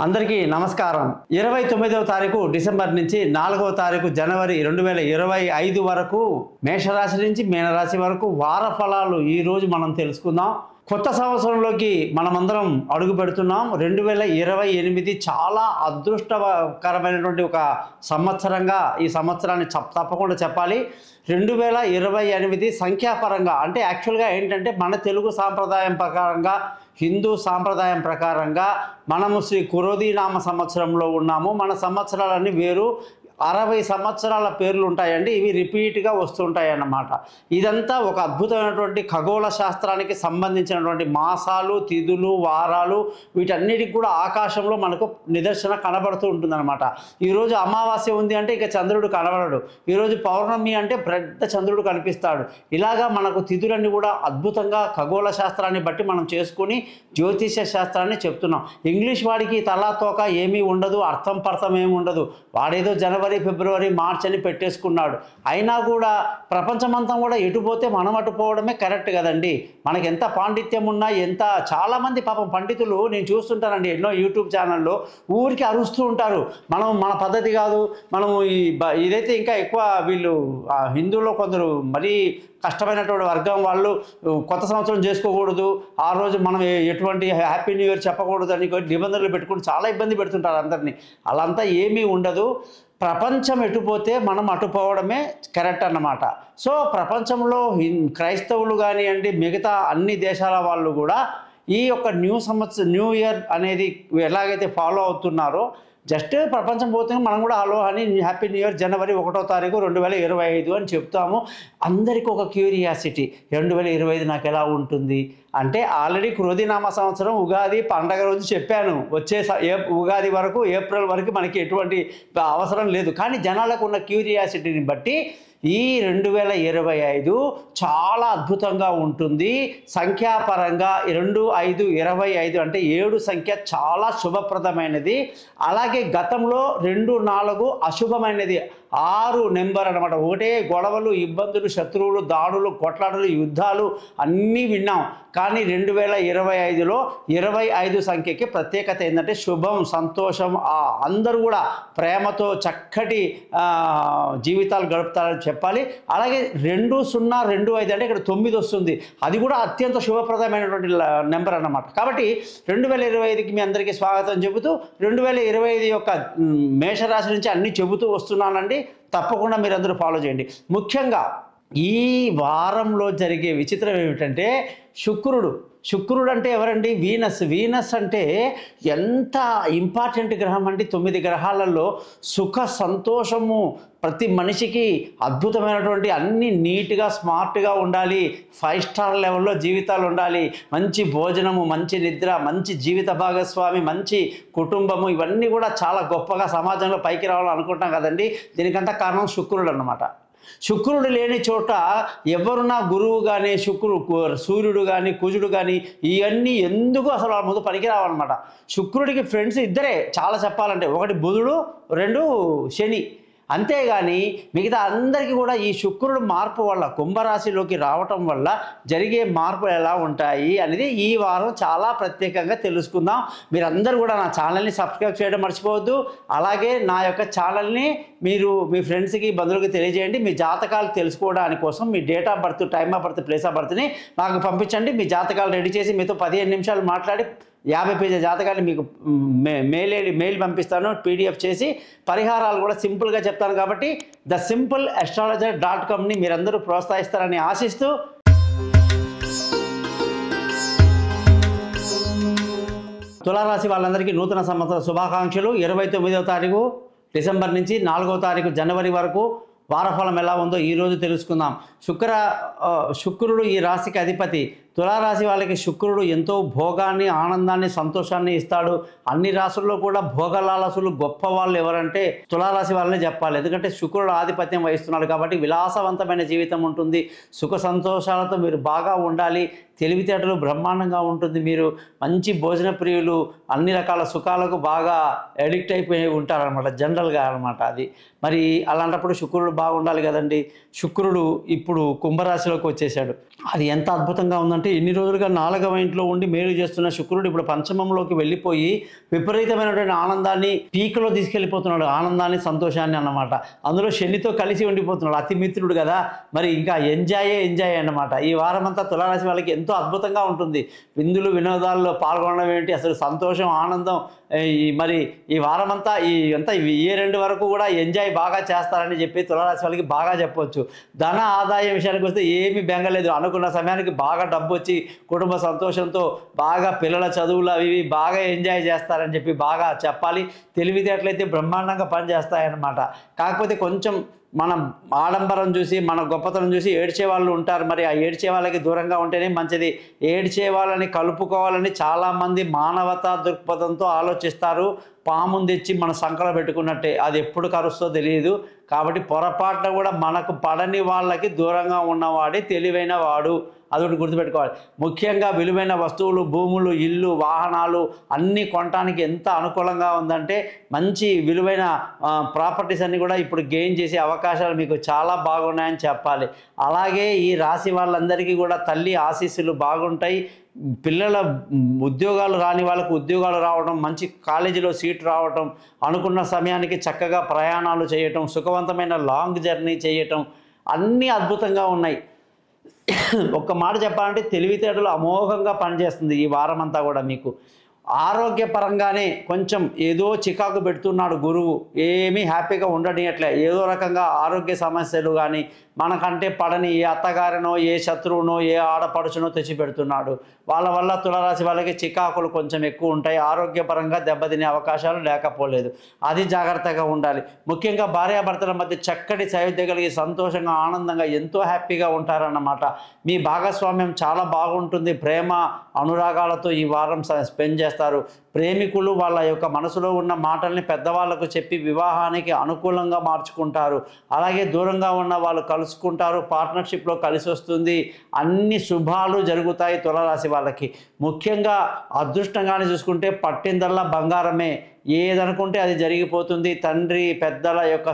అందరికీ నమస్కారం. 29వ తారీఖు డిసెంబర్ నుంచి 4వ తారీఖు జనవరి 2025 వరకు మేషరాశి నుంచి మీనరాశి వరకు వార ఫలాలు ఈరోజు మనం తెలుసుకుందాం. కొత్త సంవత్సరంలోకి మనమందరం అడుగు పెడుతున్నాం. 2028 చాలా అదృష్టకరమైనటువంటి ఒక సంవత్సరంగా ఈ సంవత్సరాన్ని తప్పకుండా చెప్పాలి. 2028 సంఖ్యాపరంగా అంటే యాక్చువల్గా ఏంటంటే మన తెలుగు సాంప్రదాయం ప్రకారంగా హిందూ సాంప్రదాయం ప్రకారంగా మనము శ్రీ కురోధీనామ సంవత్సరంలో ఉన్నాము. మన సంవత్సరాలన్నీ వేరు. 60 సంవత్సరాల పేర్లు ఉంటాయండి. ఇవి రిపీట్గా వస్తుంటాయి అన్నమాట. ఇదంతా ఒక అద్భుతమైనటువంటి ఖగోళ శాస్త్రానికి సంబంధించినటువంటి మాసాలు, తిథులు, వారాలు వీటన్నిటికి కూడా ఆకాశంలో మనకు నిదర్శన కనబడుతూ ఉంటుందన్నమాట. ఈరోజు అమావాస్య ఉంది అంటే ఇక చంద్రుడు కనబడడు. ఈరోజు పౌర్ణమి అంటే పెద్ద చంద్రుడు కనిపిస్తాడు. ఇలాగా మనకు తిథులన్నీ కూడా అద్భుతంగా ఖగోళ శాస్త్రాన్ని బట్టి మనం చేసుకుని జ్యోతిష శాస్త్రాన్ని చెప్తున్నాం. ఇంగ్లీష్ వాడికి తలా తోక ఏమీ ఉండదు, అర్థం పర్థం ఏమి ఉండదు. వాడేదో జనవరి, ఫిబ్రవరి, మార్చ్ అని పెట్టేసుకున్నాడు. అయినా కూడా ప్రపంచమంతా కూడా ఎటుపోతే మనం అటుపోవడమే కరెక్ట్ కదండి. మనకి ఎంత పాండిత్యం ఉన్నా చాలామంది పాపం పండితులు నేను చూస్తుంటానండి ఎన్నో యూట్యూబ్ ఛానల్లో ఊరికి అరుస్తూ ఉంటారు. మన పద్ధతి కాదు, మనము ఇదైతే ఇంకా ఎక్కువ వీళ్ళు హిందువులో కొందరు మరీ కష్టమైనటువంటి వర్గం వాళ్ళు కొత్త సంవత్సరం చేసుకోకూడదు, ఆ రోజు మనం ఎటువంటి హ్యాపీ న్యూ ఇయర్ చెప్పకూడదు అని నిబంధనలు పెట్టుకుని చాలా ఇబ్బంది పెడుతుంటారు అందరినీ. అలాంతా ఏమీ ఉండదు. ప్రపంచం ఎటుపోతే మనం అటుపోవడమే కరెక్ట్ అన్నమాట. సో ప్రపంచంలో క్రైస్తవులు కానివ్వండి, మిగతా అన్ని దేశాల వాళ్ళు కూడా ఈ యొక్క న్యూ ఇయర్ అనేది ఎలాగైతే ఫాలో అవుతున్నారో జస్ట్ ప్రపంచం పోతే మనం కూడా హలో అని హ్యాపీ న్యూ ఇయర్ జనవరి 1వ తారీఖు 2025 అని చెప్తాము. అందరికీ ఒక క్యూరియాసిటీ, 2025 నాకు ఎలా ఉంటుంది అంటే ఆల్రెడీ క్రోధినామ సంవత్సరం ఉగాది పండగ రోజు చెప్పాను. వచ్చే ఉగాది వరకు ఏప్రిల్ వరకు మనకి ఎటువంటి అవసరం లేదు. కానీ జనాలకు ఉన్న క్యూరియాసిటీని బట్టి ఈ 2025 చాలా అద్భుతంగా ఉంటుంది. సంఖ్యాపరంగా 2525 అంటే 7 సంఖ్య చాలా శుభప్రదమైనది. అలాగే గతంలో 24 అశుభమైనది. 6 నెంబర్ అనమాట. ఒకటే గొడవలు, ఇబ్బందులు, శత్రువులు, దాడులు, కొట్లాటలు, యుద్ధాలు అన్నీ విన్నాం. కానీ 2025లో 25 సంఖ్యకి ప్రత్యేకత ఏంటంటే శుభం, సంతోషం, అందరూ కూడా ప్రేమతో చక్కటి జీవితాలు గడుపుతారని చెప్పాలి. అలాగే 2025 అంటే ఇక్కడ 9 వస్తుంది. అది కూడా అత్యంత శుభప్రదమైనటువంటి నెంబర్ అన్నమాట. కాబట్టి 2025కి మీ అందరికీ స్వాగతం చెబుతూ 2025 యొక్క మేషరాశి నుంచి అన్నీ చెబుతూ వస్తున్నానండి. తప్పకుండా మీరందరూ ఫాలో చేయండి. ముఖ్యంగా ఈ వారంలో జరిగే విచిత్రం ఏమిటంటే శుక్రుడు అంటే ఎవరండి? వీనస్ అంటే ఎంత ఇంపార్టెంట్ గ్రహం అండి. 9 గ్రహాలలో సుఖ సంతోషము ప్రతి మనిషికి అద్భుతమైనటువంటి అన్నీ నీట్గా స్మార్ట్గా ఉండాలి. 5 స్టార్ లెవెల్లో జీవితాలు ఉండాలి. మంచి భోజనము, మంచి నిద్ర, మంచి జీవిత భాగస్వామి, మంచి కుటుంబము, ఇవన్నీ కూడా చాలా గొప్పగా సమాజంలో పైకి రావాలని అనుకుంటాం కదండి. దీనికంతా కారణం శుక్రుడు అన్నమాట. శుక్రుడు లేని చోట ఎవరున్నా గురువు కానీ, సూర్యుడు కానీ, కుజుడు కానీ ఇవన్నీ ఎందుకు అసలు ముందు పనికిరావన్నమాట. శుక్రుడికి ఫ్రెండ్స్ ఇద్దరే చాలా చెప్పాలంటే, ఒకటి బుధుడు, 2 శని. అంతేగాని మిగతా అందరికీ కూడా ఈ శుక్రుడు మార్పు వల్ల, కుంభరాశిలోకి రావటం వల్ల జరిగే మార్పులు ఎలా ఉంటాయి అనేది ఈ వారం చాలా ప్రత్యేకంగా తెలుసుకుందాం. మీరందరూ కూడా నా ఛానల్ని సబ్స్క్రైబ్ చేయడం మర్చిపోవద్దు. అలాగే నా యొక్క ఛానల్ని మీరు మీ ఫ్రెండ్స్కి, బంధువులకి తెలియజేయండి. మీ జాతకాలు తెలుసుకోవడానికి కోసం మీ date of birth, time of birth, place of బర్త్ని నాకు పంపించండి. మీ జాతకాలు రెడీ చేసి మీతో 15 నిమిషాలు మాట్లాడి 50 పేజీల జాతకాన్ని మీకు మెయిల్ పంపిస్తాను, PDF చేసి. పరిహారాలు కూడా సింపుల్గా చెప్తాను. కాబట్టి thesimpleastrologer.comని మీరందరూ ప్రోత్సహిస్తారని ఆశిస్తూ తులారాశి వాళ్ళందరికీ నూతన సంవత్సర శుభాకాంక్షలు. 29వ తారీఖు డిసెంబర్ నుంచి 4వ తారీఖు జనవరి వరకు వారఫలం ఎలా ఉందో ఈరోజు తెలుసుకుందాం. శుక్రుడు ఈ రాశికి అధిపతి. తులారాశి వాళ్ళకి శుక్రుడు ఎంతో భోగాన్ని, ఆనందాన్ని, సంతోషాన్ని ఇస్తాడు. అన్ని రాశుల్లో కూడా భోగలాలసులు గొప్ప వాళ్ళు ఎవరంటే తులారాశి వాళ్ళనే చెప్పాలి. ఎందుకంటే శుక్రుడు ఆధిపత్యం వహిస్తున్నాడు కాబట్టి విలాసవంతమైన జీవితం ఉంటుంది. సుఖ సంతోషాలతో మీరు బాగా ఉండాలి. తెలివితేటలు బ్రహ్మాండంగా ఉంటుంది. మీరు మంచి భోజన ప్రియులు, అన్ని రకాల సుఖాలకు బాగా అడిక్ట్ అయిపోయి ఉంటారనమాట, జనరల్గా అనమాట. అది మరి అలాంటప్పుడు శుక్రుడు బాగుండాలి కదండి. శుక్రుడు ఇప్పుడు కుంభరాశిలోకి వచ్చేసాడు. అది ఎంత అద్భుతంగా ఉందంటే అంటే ఇన్ని రోజులుగా 4వ ఇంట్లో ఉండి మేలు చేస్తున్న శుక్రుడు ఇప్పుడు పంచమంలోకి వెళ్ళిపోయి విపరీతమైనటువంటి ఆనందాన్ని పీక్లో తీసుకెళ్ళిపోతున్నాడు, ఆనందాన్ని సంతోషాన్ని అన్నమాట. అందులో శనితో కలిసి ఉండిపోతున్నాడు, అతి మిత్రుడు కదా, మరి ఇంకా ఎంజాయ్ అన్నమాట. ఈ వారమంతా తులారాశి వాళ్ళకి ఎంతో అద్భుతంగా ఉంటుంది. విందులు వినోదాల్లో పాల్గొనడం ఏంటి, అసలు సంతోషం ఆనందం. మరి ఈ వారమంతా ఇయర్ ఎండ్ వరకు కూడా ఎంజాయ్ బాగా చేస్తారని చెప్పి తులారాశి వాళ్ళకి బాగా చెప్పవచ్చు. ధన ఆదాయం విషయానికి వస్తే ఏమీ బెంగలేదు, అనుకున్న సమయానికి బాగా డబ్బు వచ్చి కుటుంబ సంతోషంతో బాగా పిల్లల చదువులు అవి బాగా ఎంజాయ్ చేస్తారని చెప్పి బాగా చెప్పాలి. తెలివితేటలైతే బ్రహ్మాండంగా పనిచేస్తాయన్నమాట. కాకపోతే కొంచెం మనం ఆడంబరం చూసి మన గొప్పతనం చూసి ఏడ్చే వాళ్ళు ఉంటారు. మరి ఆ ఏడ్చే వాళ్ళకి దూరంగా ఉంటేనే మంచిది. ఏడ్చే వాళ్ళని కలుపుకోవాలని చాలామంది మానవతా దృక్పథంతో ఆలోచిస్తారు. పాముని తెచ్చి మన సంకలో పెట్టుకున్నట్టే, అది ఎప్పుడు కరుస్తో తెలియదు. కాబట్టి పొరపాటున కూడా మనకు పడని వాళ్ళకి దూరంగా ఉన్నవాడే తెలివైన వాడు, అదొకటి గుర్తుపెట్టుకోవాలి. ముఖ్యంగా విలువైన వస్తువులు, భూములు, ఇల్లు, వాహనాలు అన్నీ కొనడానికి ఎంత అనుకూలంగా ఉందంటే మంచి విలువైన ప్రాపర్టీస్ అన్నీ కూడా ఇప్పుడు గెయిన్ చేసే అవకాశాలు మీకు చాలా బాగున్నాయని చెప్పాలి. అలాగే ఈ రాశి వాళ్ళందరికీ కూడా తల్లి ఆశీస్సులు బాగుంటాయి. పిల్లల ఉద్యోగాలు రాని వాళ్ళకు ఉద్యోగాలు రావడం, మంచి కాలేజీలో సీట్ రావటం, అనుకున్న సమయానికి చక్కగా ప్రయాణాలు చేయటం, సుఖవంతమైన లాంగ్ జర్నీ చేయటం అన్నీ అద్భుతంగా ఉన్నాయి. ఒక్క మాట చెప్పాలంటే తెలివితేటలు అమోఘంగా పనిచేస్తుంది ఈ వారమంతా కూడా. మీకు ఆరోగ్యపరంగానే కొంచెం ఏదో చికాకు పెడుతున్నాడు గురువు, ఏమీ హ్యాపీగా ఉండనియట్లే. ఏదో రకంగా ఆరోగ్య సమస్యలు కానీ మనకంటే పడని ఏ అత్తగారినో ఏ శత్రువునో ఏ ఆడపడుచునో తెచ్చి పెడుతున్నాడు. వాళ్ళ వల్ల తులారాశి వాళ్ళకి చికాకులు కొంచెం ఎక్కువ ఉంటాయి. ఆరోగ్యపరంగా దెబ్బతినే అవకాశాలు లేకపోలేదు, అది జాగ్రత్తగా ఉండాలి. ముఖ్యంగా భార్యాభర్తల మధ్య చక్కటి సయోధ్య కలిగి సంతోషంగా ఆనందంగా ఎంతో హ్యాపీగా ఉంటారన్నమాట. మీ భాగస్వామ్యం చాలా బాగుంటుంది. ప్రేమ అనురాగాలతో ఈ వారం స్పెండ్ చేస్తారు. ప్రేమికులు వాళ్ళ యొక్క మనసులో ఉన్న మాటల్ని పెద్దవాళ్ళకు చెప్పి వివాహానికి అనుకూలంగా మార్చుకుంటారు. అలాగే దూరంగా ఉన్న వాళ్ళు కలుసుకుంటారు, పార్ట్నర్షిప్లో కలిసి వస్తుంది. అన్ని శుభాలు జరుగుతాయి తులారాశి వాళ్ళకి. ముఖ్యంగా అదృష్టంగానే చూసుకుంటే పట్టిందల్లా బంగారమే, ఏదనుకుంటే అది జరిగిపోతుంది. తండ్రి పెద్దల యొక్క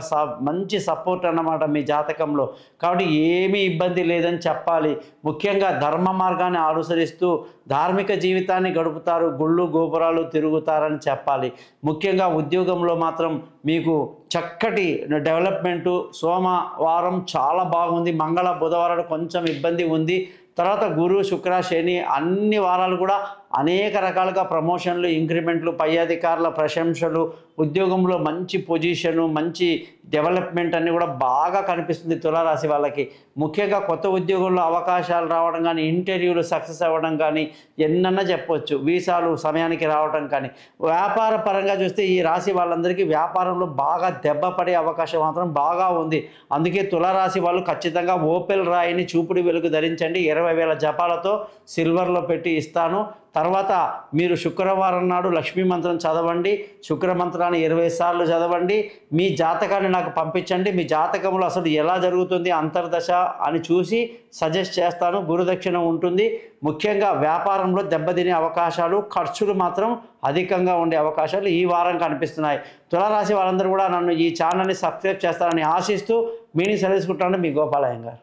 మంచి సపోర్ట్ అన్నమాట మీ జాతకంలో. కాబట్టి ఏమీ ఇబ్బంది లేదని చెప్పాలి. ముఖ్యంగా ధర్మ మార్గాన్ని అనుసరిస్తూ ధార్మిక జీవితాన్ని గడుపుతారు, గుళ్ళు గోపురాలు తిరుగుతారని చెప్పాలి. ముఖ్యంగా ఉద్యోగంలో మాత్రం మీకు చక్కటి డెవలప్మెంటు. సోమవారం చాలా బాగుంది, మంగళ బుధవారాలు కొంచెం ఇబ్బంది ఉంది. తర్వాత గురు శుక్ర శని అన్ని వారాలు కూడా అనేక రకాలుగా ప్రమోషన్లు, ఇంక్రిమెంట్లు, పై అధికారుల ప్రశంసలు, ఉద్యోగంలో మంచి పొజిషను, మంచి డెవలప్మెంట్ అన్నీ కూడా బాగా కనిపిస్తుంది తులారాశి వాళ్ళకి. ముఖ్యంగా కొత్త ఉద్యోగంలో అవకాశాలు రావడం కానీ, ఇంటర్వ్యూలు సక్సెస్ అవ్వడం కానీ ఎన్నన్నా చెప్పవచ్చు. వీసాలు సమయానికి రావడం కానీ. వ్యాపార పరంగా చూస్తే ఈ రాశి వాళ్ళందరికీ వ్యాపారంలో బాగా దెబ్బ పడే అవకాశం మాత్రం బాగా ఉంది. అందుకే తులారాశి వాళ్ళు ఖచ్చితంగా ఓపెల్ రాయిని చూపుడు వెలుగు ధరించండి. 20,000 జపాలతో సిల్వర్లో పెట్టి ఇస్తాను. తర్వాత మీరు శుక్రవారం నాడు లక్ష్మీ మంత్రం చదవండి. శుక్ర మంత్రాన్ని 20 సార్లు చదవండి. మీ జాతకాన్ని నాకు పంపించండి. మీ జాతకంలో అసలు ఎలా జరుగుతుంది అంతర్దశ అని చూసి సజెస్ట్ చేస్తాను. గురుదక్షిణ ఉంటుంది. ముఖ్యంగా వ్యాపారంలో దెబ్బతినే అవకాశాలు, ఖర్చులు మాత్రం అధికంగా ఉండే అవకాశాలు ఈ వారం కనిపిస్తున్నాయి. తులారాశి వాళ్ళందరూ కూడా నన్ను ఈ ఛానల్ని సబ్స్క్రైబ్ చేస్తారని ఆశిస్తూ మీని సెలవుకుంటాను. మీ గోపాలయ్య గారు.